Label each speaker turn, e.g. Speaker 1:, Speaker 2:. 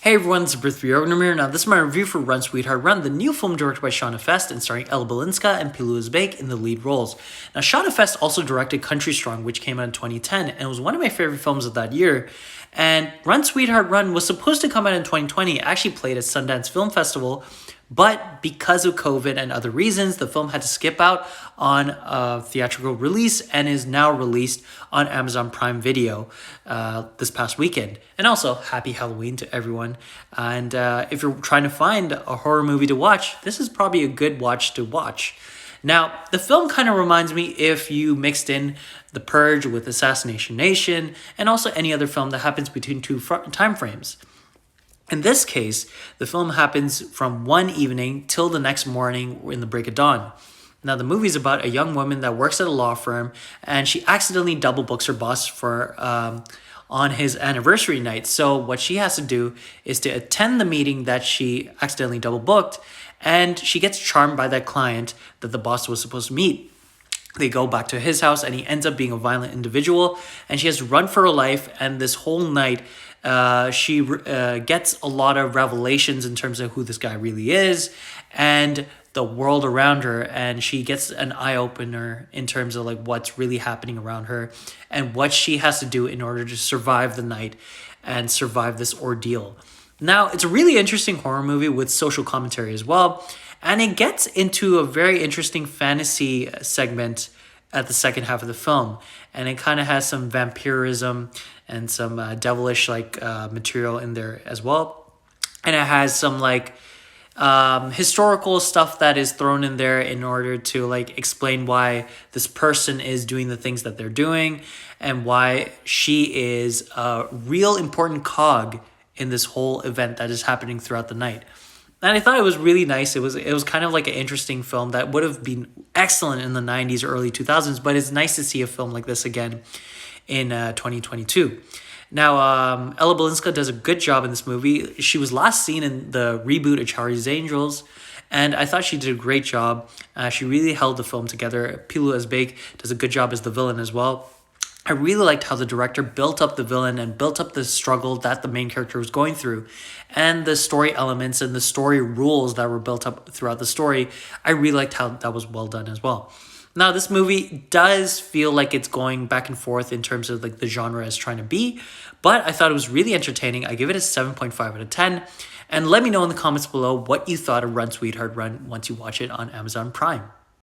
Speaker 1: Hey everyone, this is Prithvi Yognamir. Now this is my review for Run Sweetheart Run, the new film directed by Shauna Fest and starring Ella Balinska and Pilu Uzbek in the lead roles. Now Shauna Fest also directed Country Strong, which came out in 2010 and was one of my favorite films of that year. And Run Sweetheart Run was supposed to come out in 2020, it actually played at Sundance Film Festival, but because of COVID and other reasons, the film had to skip out on a theatrical release and is now released on Amazon Prime Video this past weekend. And also, happy Halloween to everyone. And if you're trying to find a horror movie to watch, this is probably a good watch to watch. Now, the film kind of reminds me if you mixed in The Purge with Assassination Nation and also any other film that happens between two time frames. In this case, the film happens from one evening till the next morning in the break of dawn. Now, the movie is about a young woman that works at a law firm, and she accidentally double books her boss for on his anniversary night. So what she has to do is to attend the meeting that she accidentally double booked, and she gets charmed by that client that the boss was supposed to meet. They go back to his house, and he ends up being a violent individual, and she has to run for her life. And this whole night, she gets a lot of revelations in terms of who this guy really is and the world around her. And she gets an eye-opener in terms of like what's really happening around her and what she has to do in order to survive the night and survive this ordeal. Now, it's a really interesting horror movie with social commentary as well. And it gets into a very interesting fantasy segment at the second half of the film. And it kind of has some vampirism and some devilish material in there as well. And it has some historical stuff that is thrown in there in order to explain why this person is doing the things that they're doing and why she is a real important cog in this whole event that is happening throughout the night. And I thought it was really nice. It was kind of like an interesting film that would have been excellent in the 90s or early 2000s, but it's nice to see a film like this again in 2022. Now, Ella Balinska does a good job in this movie. She was last seen in the reboot of Charlie's Angels, and I thought she did a great job. She really held the film together. Pilu Uzbek does a good job as the villain as well. I really liked how the director built up the villain and built up the struggle that the main character was going through. And the story elements and the story rules that were built up throughout the story, I really liked how that was well done as well. Now, this movie does feel like it's going back and forth in terms of the genre it's trying to be, but I thought it was really entertaining. I give it a 7.5 out of 10. And let me know in the comments below what you thought of Run Sweetheart Run once you watch it on Amazon Prime.